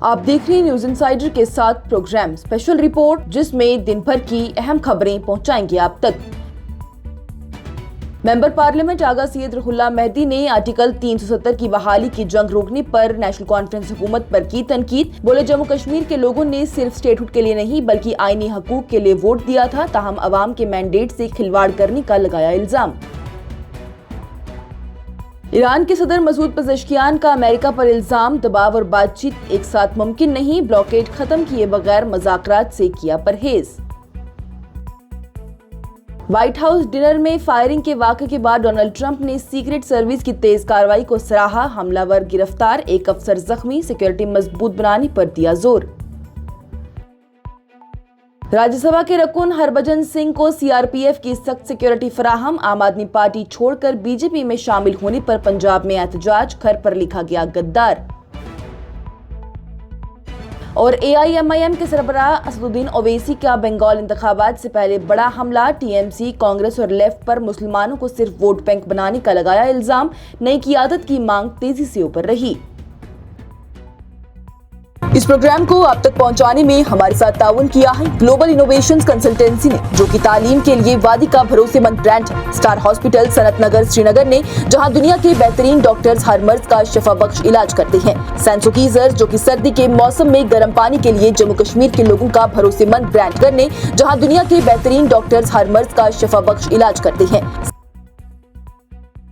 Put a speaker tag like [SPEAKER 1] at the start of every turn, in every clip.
[SPEAKER 1] आप देख रहे हैं न्यूज इंसाइडर के साथ प्रोग्राम स्पेशल रिपोर्ट, जिसमें दिन भर की अहम खबरें पहुंचाएंगे आप तक। मेंबर पार्लियामेंट आगा सैयद रुहुल्लाह मेहदी ने आर्टिकल 370 की बहाली की जंग रोकने पर नेशनल कॉन्फ्रेंस हुकूमत पर की तनकीद। बोले, जम्मू कश्मीर के लोगों ने सिर्फ स्टेटहुड के लिए नहीं बल्कि आईनी हकूक के लिए वोट दिया था, ताहम अवाम के मैंडेट से खिलवाड़ करने का लगाया इल्जाम। ईरान के सदर मसूद पेज़ेश्कियान का अमेरिका पर इल्जाम, दबाव और बातचीत एक साथ मुमकिन नहीं, ब्लॉकेड खत्म किए बगैर मुज़ाकरात से किया परहेज। व्हाइट हाउस डिनर में फायरिंग के वाक़े के बाद डोनाल्ड ट्रंप ने सीक्रेट सर्विस की तेज कार्रवाई को सराहा, हमलावर गिरफ्तार, एक अफसर जख्मी, सिक्योरिटी मजबूत बनाने पर दिया जोर। राज्यसभा के रकुन हरभजन सिंह को सीआरपीएफ की सख्त सिक्योरिटी फराहम, आम आदमी पार्टी छोड़कर बीजेपी में शामिल होने पर पंजाब में एहतजाज, घर पर लिखा गया गद्दार। और एआईएमआईएम के सरबराह असदुद्दीन ओवैसी का बंगाल इंतखाबात से पहले बड़ा हमला, टीएमसी, कांग्रेस और लेफ्ट पर मुसलमानों को सिर्फ वोट बैंक बनाने का लगाया इल्जाम, नई क़ियादत की मांग तेजी से ऊपर रही। इस प्रोग्राम को आप तक पहुंचाने में हमारे साथ ताउन किया है ग्लोबल इनोवेशंस कंसल्टेंसी ने, जो कि तालीम के लिए वादी का भरोसेमंद ब्रांड है। स्टार हॉस्पिटल सनत नगर श्रीनगर ने, जहां दुनिया के बेहतरीन डॉक्टर्स हर मर्ज का शिफा बख्श इलाज करते हैं। सैंसोकीजर, जो कि सर्दी के मौसम में गर्म पानी के लिए जम्मू कश्मीर के लोगों का भरोसेमंद ब्रांड करने, जहां दुनिया के बेहतरीन डॉक्टर्स हर मर्ज का शिफा बख्श इलाज करते हैं।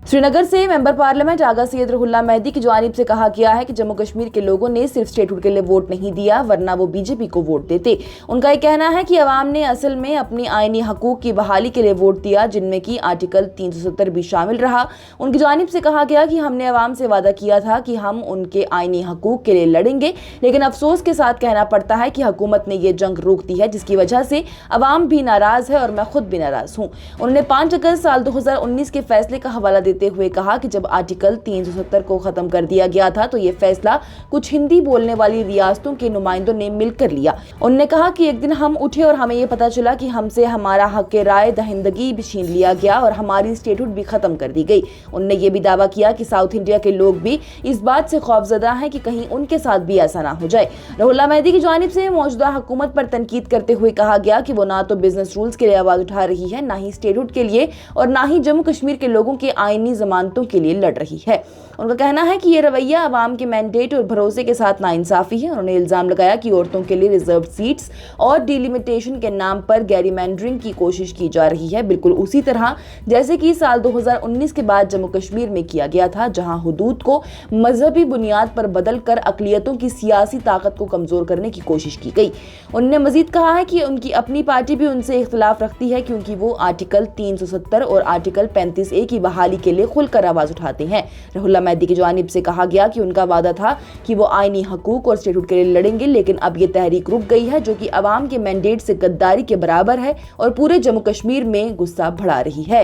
[SPEAKER 1] श्रीनगर से मेंबर पार्लियामेंट आगा सैयद रुहुल्लाह मेहदी की जानिब से कहा गया है कि जम्मू कश्मीर के लोगों ने सिर्फ स्टेटहुड के लिए वोट नहीं दिया, वरना वो बीजेपी को वोट देते। उनका ये कहना है कि अवाम ने असल में अपनी आईनी हकूक की बहाली के लिए वोट दिया, जिनमें कि आर्टिकल 370 भी शामिल रहा। उनकी जानिब से कहा गया कि हमने अवाम से वादा किया था कि हम उनके आईनी हकूक के लिए लड़ेंगे, लेकिन अफसोस के साथ कहना पड़ता है कि हुकूमत ने ये जंग रोक दी है, जिसकी वजह से अवाम भी नाराज है और मैं खुद भी नाराज हूँ। उन्होंने 5 अगस्त साल 2019 के फैसले का हवाला देते हुए कहा कि जब आर्टिकल 370 को खत्म कर दिया गया था तो ये फैसला कुछ हिंदी बोलने वाली रियासतों के नुमाइंदों ने मिलकर लिया। उन्होंने कहा कि एक दिन हम उठे और हमें ये पता चला कि हमसे हमारा हक राय दहिंदगी भी छीन लिया गया और हमारी स्टेटहुड भी खत्म कर दी गई। उन्होंने ये भी दावा किया कि साउथ इंडिया के लोग भी इस बात से खौफजदा हैं कि कहीं उनके साथ भी ऐसा ना हो जाए। रुहुल्लाह मेहदी की जानिब से मौजूदा हुकूमत पर तनकीद करते हुए कहा गया कि वो ना तो बिजनेस रूल्स के लिए आवाज उठा रही है, ना ही स्टेटहुड के लिए, और ना ही जम्मू कश्मीर के लोगों के आईनी जमानतों के लिए लड़ रही है। उनका कहना है कि ये रवैया अवाम के मैंडेट और भरोसे के साथ नाइंसाफी है। उन्होंने इल्जाम लगाया कि औरतों के लिए रिजर्व सीट्स और डिलिमिटेशन के नाम पर गैरीमैंडरिंग की कोशिश की जा रही है, बिल्कुल उसी तरह जैसे कि साल 2019 के बाद जम्मू कश्मीर में किया गया था, जहां हुदूद को मजहबी बुनियाद पर बदलकर अकलियतों की सियासी ताकत को कमजोर करने की कोशिश की गई। उन्होंने मजीद कहा है कि उनकी अपनी पार्टी भी उनसे इख्तिलाफ रखती है, क्योंकि वो आर्टिकल 370 और आर्टिकल 35A की बहाली के लिए खुलकर आवाज उठाते हैं। रुहुल्लाह मेहदी की जानिब से कहा गया कि उनका वादा था कि वो आईनी हकूक और स्टेटहुड के लिए लड़ेंगे, लेकिन अब ये तहरीक रुक गई है, जो कि अवाम के मैंडेट से गद्दारी के बराबर है और पूरे जम्मू कश्मीर में गुस्सा बढ़ा रही है।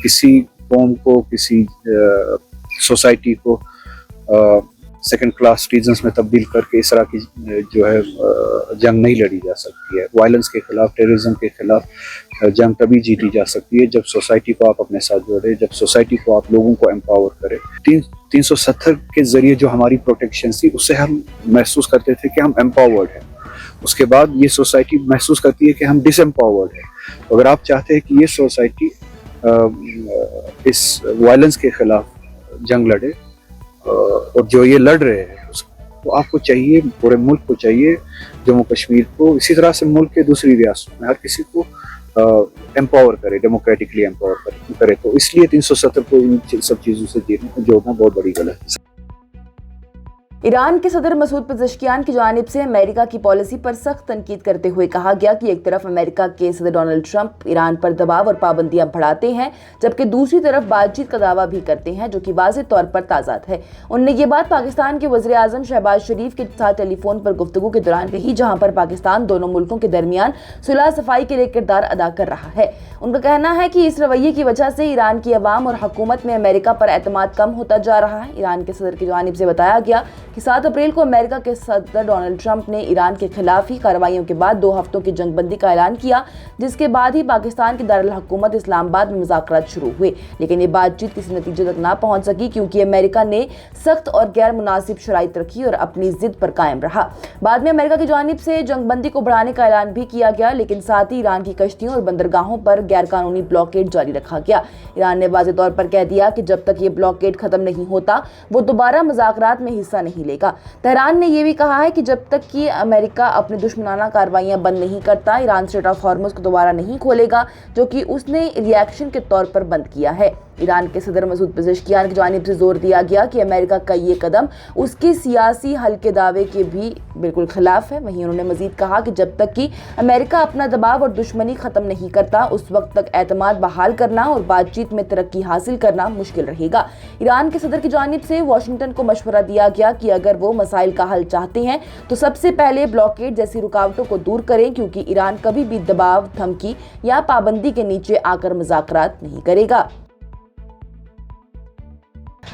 [SPEAKER 2] किसी कौम को, किसी सोसाइटी को सेकंड क्लास सिटीजन्स में तब्दील करके इस तरह की जो है जंग नहीं लड़ी जा सकती है। वायलेंस के खिलाफ, टेररिज्म के खिलाफ जंग तभी जीती जा सकती है जब सोसाइटी को आप अपने साथ जोड़े, जब सोसाइटी को आप लोगों को एम्पावर करें। 370 के जरिए जो हमारी प्रोटेक्शन थी, उससे हम महसूस करते थे कि हम एम्पावर्ड हैं। उसके बाद ये सोसाइटी महसूस करती है कि हम डिसएम्पावर्ड हैं। तो अगर आप चाहते हैं कि ये सोसाइटी इस वायलेंस के खिलाफ जंग लड़े, और जो ये लड़ रहे हैं, तो आपको चाहिए, पूरे मुल्क को चाहिए, जम्मू कश्मीर को, इसी तरह से मुल्क के दूसरी रियासतों में हर किसी को एम्पावर करे, डेमोक्रेटिकली एम्पावर करे। तो इसलिए 370 को इन सब चीज़ों से जोड़ना बहुत बड़ी गलत है।
[SPEAKER 1] ईरान के सदर मसूद पेज़ेश्कियान की जानिब से अमेरिका की पॉलिसी पर सख्त तनकीद करते हुए कहा गया कि एक तरफ अमेरिका के सदर डोनाल्ड ट्रंप ईरान पर दबाव और पाबंदियां बढ़ाते हैं, जबकि दूसरी तरफ बातचीत का दावा भी करते हैं, जो कि वाज़ेह तौर पर ताज़ाद है। उन्होंने ये बात पाकिस्तान के वज़ीर आज़म शहबाज शरीफ के साथ टेलीफोन पर गुफ्तगू के दौरान कही, जहां पर पाकिस्तान दोनों मुल्कों के दरमियान सुलह सफाई के लिए किरदार अदा कर रहा है। उनका कहना है कि इस रवैये की वजह से ईरान की अवाम और हुकूमत में अमेरिका पर एतमाद कम होता जा रहा है। ईरान के सदर की जानिब से बताया गया कि 7 अप्रैल को अमेरिका के सदर डोनाल्ड ट्रंप ने ईरान के खिलाफ ही कार्रवाइयों के बाद 2 हफ्तों की जंगबंदी का ऐलान किया, जिसके बाद ही पाकिस्तान के दारुल हुकूमत इस्लामाबाद में मुज़ाकरात शुरू हुए। लेकिन ये बातचीत किसी नतीजे तक ना पहुंच सकी क्योंकि अमेरिका ने सख्त और गैर मुनासिब शराइत रखी और अपनी जिद पर कायम रहा। बाद में अमेरिका की जानिब से जंगबंदी को बढ़ाने का ऐलान भी किया गया, लेकिन साथ ही ईरान की कश्तियों और बंदरगाहों पर गैर कानूनी ब्लॉकेड जारी रखा गया। ईरान ने वाज़ेह तौर पर कह दिया कि जब तक ये ब्लॉकेड खत्म नहीं होता वो दोबारा मुज़ाकरात में हिस्सा नहीं लेगा। तेहरान ने यह भी कहा है कि जब तक कि अमेरिका अपनी दुश्मनाना कार्रवाइयां बंद नहीं करता, ईरान स्ट्रेट ऑफ हॉर्मुज को दोबारा नहीं खोलेगा, जो कि उसने रिएक्शन के तौर पर बंद किया है। ईरान के सदर मसूद पेज़ेश्कियान की जानिब से जोर दिया गया कि अमेरिका का ये कदम उसके सियासी हल के दावे के भी बिल्कुल खिलाफ है। वहीं उन्होंने मजीद कहा कि जब तक कि अमेरिका अपना दबाव और दुश्मनी खत्म नहीं करता, उस वक्त तक एतमाद बहाल करना और बातचीत में तरक्की हासिल करना मुश्किल रहेगा। ईरान के सदर की जानिब से वाशिंगटन को मशवरा दिया गया कि अगर वो मसाइल का हल चाहते हैं तो सबसे पहले ब्लॉकेड जैसी रुकावटों को दूर करें, क्योंकि ईरान कभी भी दबाव, धमकी या पाबंदी के नीचे आकर मुज़ाकरात नहीं करेगा।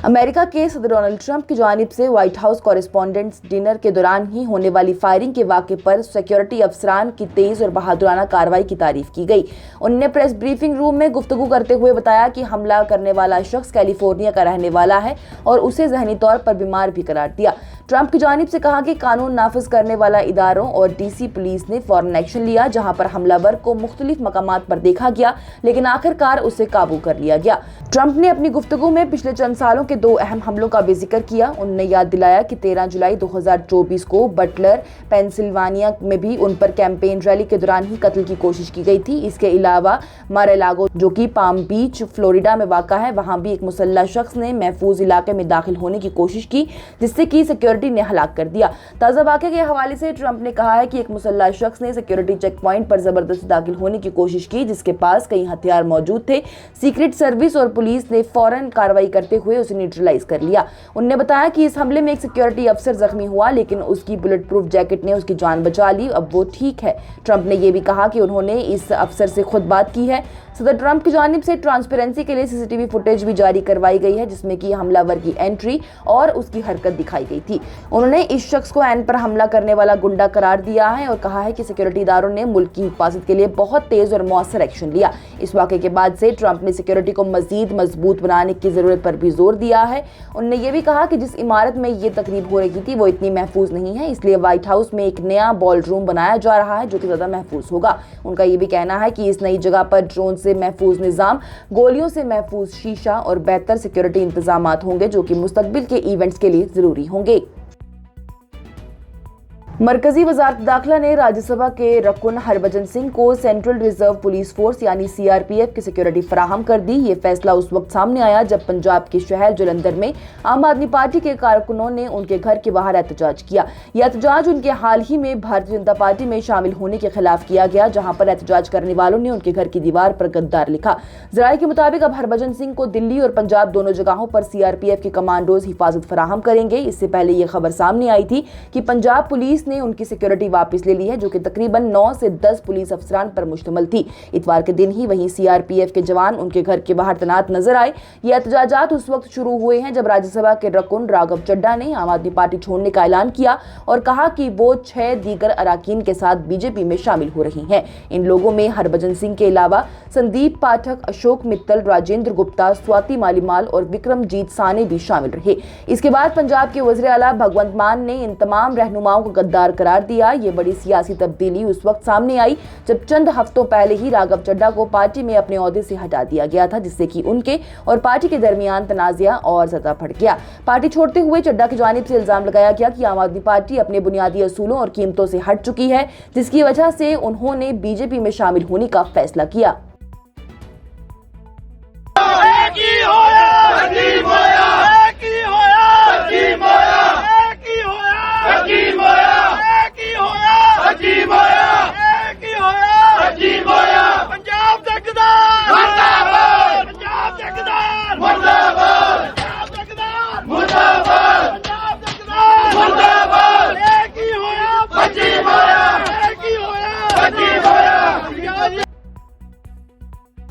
[SPEAKER 1] अमेरिका के सदर डोनाल्ड ट्रंप की जानिब से व्हाइट हाउस कॉरेस्पॉन्डेंट्स डिनर के दौरान ही होने वाली फायरिंग के वाक़े पर सिक्योरिटी अफसरान की तेज और बहादुराना कार्रवाई की तारीफ की गई। उन्होंने प्रेस ब्रीफिंग रूम में गुफ्तगू करते हुए बताया कि हमला करने वाला शख्स कैलिफोर्निया का रहने वाला है और उसे ज़हनी तौर पर बीमार भी करार दिया। ट्रंप की जानिब से कहा कि कानून नाफिज करने वाला इदारों और डीसी पुलिस ने फौरन एक्शन लिया, जहां पर हमलावर को मुख्तलिफ मकामात पर देखा गया, लेकिन आखिरकार उसे काबू कर लिया गया। ट्रंप ने अपनी गुफ्तगू में पिछले चंद सालों के 2 अहम हमलों का भी जिक्र किया। उन्होंने याद दिलाया कि 13 जुलाई 2024 को बटलर, पेंसिल्वानिया में भी उन पर कैंपेन रैली के दौरान ही कत्ल की कोशिश की गई थी। इसके अलावा मार-ए-लागो, जो कि पाम बीच फ्लोरिडा में वाक़ा है, वहां भी एक मुसल्लह शख्स ने महफूज इलाके में दाखिल होने की कोशिश की, जिससे कि सिक्योरिटी ने हलाक कर दिया। ताज़ा वाक़े के हवाले से ट्रंप ने कहा है कि एक मुसल्लह शख्स ने सिक्योरिटी चेक पॉइंट पर जबरदस्ती दाखिल होने की कोशिश की, जिसके पास कई हथियार मौजूद थे। सीक्रेट सर्विस और पुलिस ने फौरन कार्रवाई करते हुए उसे न्यूट्रलाइज कर लिया। उन्होंने बताया कि इस हमले में एक सिक्योरिटी अफसर जख्मी हुआ, लेकिन उसकी बुलेट प्रूफ जैकेट ने उसकी जान बचा ली, अब वो ठीक है। ट्रंप ने यह भी कहा कि उन्होंने इस अफसर से खुद बात की है। सदर ट्रंप की जानिब से ट्रांसपेरेंसी के लिए सीसीटीवी फुटेज भी जारी करवाई गई है, जिसमें कि हमलावर की एंट्री और उसकी हरकत दिखाई गई थी। उन्होंने इस शख्स को ऐन पर हमला करने वाला गुंडा करार दिया है और कहा है कि सिक्योरिटी इदारों ने मुल्क की हिफाजत के लिए बहुत तेज और मौसर एक्शन लिया। इस वाक़े के बाद से ट्रंप ने सिक्योरिटी को मजीद मजबूत बनाने की जरूरत पर भी जोर दिया है। उन्होंने ये भी कहा कि जिस इमारत में ये तकरीब हो रही थी वो इतनी महफूज नहीं है, इसलिए व्हाइट हाउस में एक नया बॉल रूम बनाया जा रहा है जो कि ज्यादा महफूज होगा। उनका ये भी कहना है कि इस नई जगह पर ड्रोन से महफूज निजाम, गोलियों से महफूज शीशा और बेहतर सिक्योरिटी इंतजामात होंगे, जो कि मुस्तकबिल के इवेंट्स के लिए जरूरी होंगे। मरकजी वजारत दाखिला ने राज्यसभा के रकुन हरभजन सिंह को सेंट्रल रिजर्व पुलिस फोर्स यानी सीआरपीएफ की सिक्योरिटी फराहम कर दी। ये फैसला उस वक्त सामने आया जब पंजाब के शहर जलंधर में आम आदमी पार्टी के कारकुनों ने उनके घर के बाहर एहतजाज किया। यह एहतजाज उनके हाल ही में भारतीय जनता पार्टी में शामिल होने के खिलाफ किया गया, जहां पर एहतजाज करने वालों ने उनके घर की दीवार पर गद्दार लिखा। जराये के मुताबिक अब हरभजन सिंह को दिल्ली और पंजाब दोनों जगहों पर सीआरपीएफ के कमांडोज हिफाजत फराहम करेंगे। इससे पहले यह खबर सामने आई थी कि पंजाब पुलिस ने उनकी सिक्योरिटी वापस ले ली है, जो कि तकरीबन 9 से 10 पुलिस अफसरान पर मुश्तमिल थी। इतवार के दिन ही वहीं सीआरपीएफ के जवान उनके घर के बाहर तैनात नजर आए। ये एहतजाजात उस वक्त शुरू हुए हैं जब राज्यसभा के रकुन राघव चड्ढा ने आम आदमी पार्टी छोड़ने का ऐलान किया और कहा कि वो 6 दीगर अराकीन के साथ बीजेपी में शामिल हो रही हैं। इन लोगों में हरभजन सिंह के अलावा संदीप पाठक, अशोक मित्तल, राजेंद्र गुप्ता, स्वाति मालीवाल और विक्रमजीत साने भी शामिल रहे। इसके बाद पंजाब के वज़ीर आला भगवंत मान ने इन तमाम रहनुमाओं को गद्दार करार दिया। ये बड़ी सियासी तब्दीली उस वक्त सामने आई जब चंद हफ्तों पहले ही राघव चड्ढा को पार्टी में अपने ओहदे से हटा दिया गया था, जिससे कि उनके और पार्टी के दरमियान तनाज़ा और ज़्यादा बढ़ गया। पार्टी छोड़ते हुए चड्ढा की जानिब से इल्जाम लगाया गया कि आम आदमी पार्टी अपने बुनियादी असूलों और कीमतों से हट चुकी है, जिसकी वजह से उन्होंने बीजेपी में शामिल होने का फैसला किया।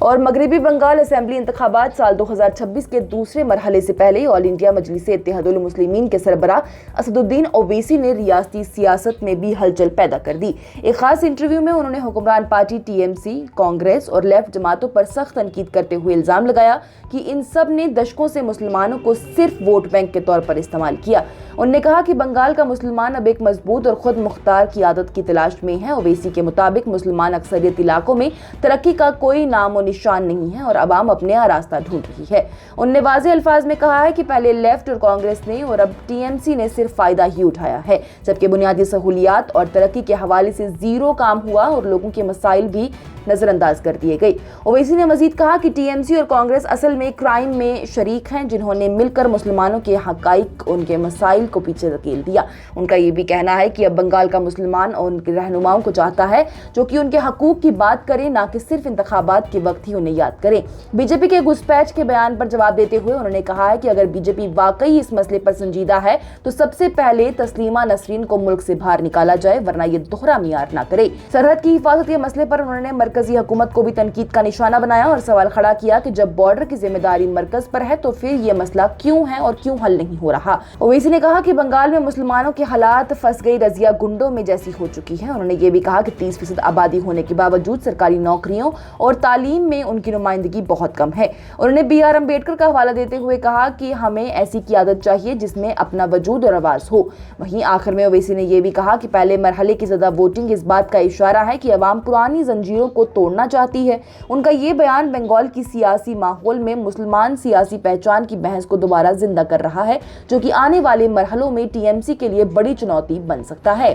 [SPEAKER 1] اور مغربی بنگال اسمبلی انتخابات سال 2026 کے دوسرے مرحلے سے پہلے آل انڈیا مجلس اتحاد المسلمین کے سربراہ اسد الدین اویسی نے ریاستی سیاست میں بھی ہلچل پیدا کر دی۔ ایک خاص انٹرویو میں انہوں نے حکمران party T M C, Congress اور لیفٹ جماعتوں پر سخت تنقید کرتے ہوئے الزام لگایا کہ ان سب نے دشکوں سے مسلمانوں کو صرف ووٹ بینک کے طور پر استعمال کیا۔ انہوں نے کہا کہ بنگال کا مسلمان اب ایک مضبوط اور خود مختار قیادت کی تلاش میں ہے۔ اویسی کے مطابق مسلمان اکثریت علاقوں میں ترقی کا کوئی نام و نشان نہیں ہے اور عوام اپنے راستہ ڈھونڈ رہی ہے۔ انہوں نے واضح الفاظ میں کہا ہے کہ پہلے لیفٹ اور کانگریس نے اور اب ٹی ایم سی نے صرف فائدہ ہی اٹھایا ہے، جبکہ بنیادی سہولیات اور ترقی کے حوالے سے زیرو کام ہوا اور لوگوں کے مسائل بھی نظر انداز کر دیے گئے۔ اویسی نے مزید کہا کہ ٹی ایم سی اور کانگریس اصل میں کرائم میں شریک ہیں، جنہوں نے مل کر مسلمانوں کے حقائق، ان کے مسائل کو پیچھے دھکیل دیا۔ ان کا یہ بھی کہنا ہے کہ اب بنگال کا مسلمان اور ان کے رہنماؤں کو چاہتا ہے جو کہ ان کے حقوق کی بات کریں، نہ کہ صرف انتخابات کے وقت ہی انہیں یاد کریں۔ بی جے پی کے گھسپیٹ کے بیان پر جواب دیتے ہوئے انہوں نے کہا ہے کہ اگر بی جے پی واقعی اس مسئلے پر سنجیدہ ہے تو سب سے پہلے تسلیمہ نسرین کو ملک سے باہر نکالا جائے، ورنہ یہ دوہرا معیار نہ کرے۔ سرحد کی حفاظت کے مسئلے پر انہوں نے مرکزی حکومت کو بھی تنقید کا نشانہ بنایا اور سوال کھڑا کیا کہ جب بارڈر کی ذمہ داری مرکز پر ہے تو پھر یہ مسئلہ کیوں ہے اور کیوں حل نہیں ہو رہا۔ اویسی نے کہا کہ بنگال میں مسلمانوں کے حالات پھنس گئی رضیہ گنڈوں میں جیسی ہو چکی ہے۔ انہوں نے یہ بھی کہا کہ 30% آبادی ہونے کے باوجود سرکاری نوکریوں اور تعلیم میں ان کی نمائندگی بہت کم ہے۔ انہوں نے بی آر امبیڈکر کا حوالہ دیتے ہوئے کہا کہ ہمیں ایسی قیادت چاہیے جس میں اپنا وجود اور آواز ہو۔ وہیں آخر میں اویسی نے یہ بھی کہا کہ پہلے مرحلے کی زیادہ ووٹنگ اس بات کا اشارہ ہے کہ عوام پرانی زنجیروں کو توڑنا چاہتی ہے۔ ان کا یہ بیان بنگال کی سیاسی ماحول میں مسلمان سیاسی پہچان کی بحث کو دوبارہ زندہ کر رہا ہے، جو کہ آنے والے مرحلوں میں ٹی ایم سی کے لیے بڑی چنوتی بن سکتا ہے۔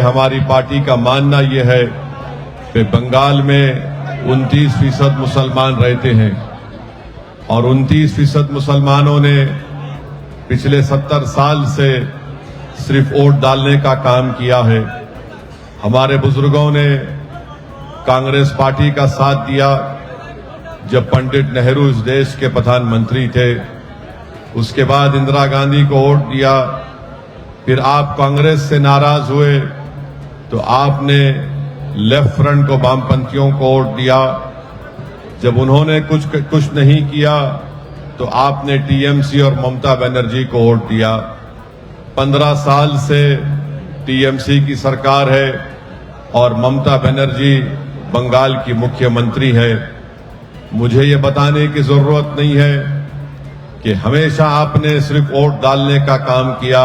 [SPEAKER 3] ہماری پارٹی کا ماننا یہ ہے کہ بنگال میں 29% مسلمان رہتے ہیں اور 29% مسلمانوں نے پچھلے 70 سال سے صرف ووٹ ڈالنے کا کام کیا ہے۔ ہمارے بزرگوں نے کانگریس پارٹی کا ساتھ دیا جب پنڈت نہرو اس دیش کے پردھان منتری تھے، اس کے بعد اندرا گاندھی کو ووٹ دیا، پھر آپ کانگریس سے ناراض ہوئے تو آپ نے لیفٹ فرنٹ کو، وام پنتھیوں کو ووٹ دیا۔ جب انہوں نے کچھ نہیں کیا تو آپ نے ٹی ایم سی اور ممتا بنرجی کو ووٹ دیا۔ 15 سال سے ٹی ایم سی کی سرکار ہے اور ممتا بنرجی بنگال کی مکھیہ منتری ہے۔ مجھے یہ بتانے کی ضرورت نہیں ہے کہ ہمیشہ آپ نے صرف ووٹ ڈالنے کا کام کیا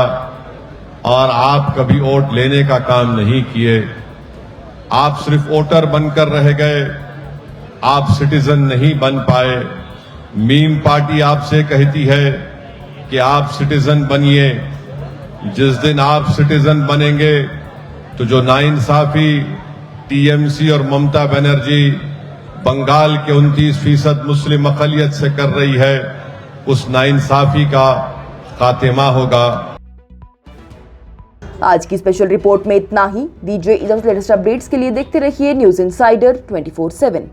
[SPEAKER 3] اور آپ کبھی ووٹ لینے کا کام نہیں کیے۔ آپ صرف ووٹر بن کر رہ گئے، آپ سٹیزن نہیں بن پائے۔ میم پارٹی آپ سے کہتی ہے کہ آپ سٹیزن بنیے۔ جس دن آپ سٹیزن بنیں گے تو جو ناانصافی ٹی ایم سی اور ممتا بنرجی بنگال کے 29% مسلم اقلیت سے کر رہی ہے، اس ناانصافی کا خاتمہ ہوگا۔
[SPEAKER 1] آج کی اسپیشل رپورٹ میں اتنا ہی۔ دیجیے اجازت، لیٹسٹ اپڈیٹس کے لیے دیکھتے رہیے نیوز انسائیڈر 24/7۔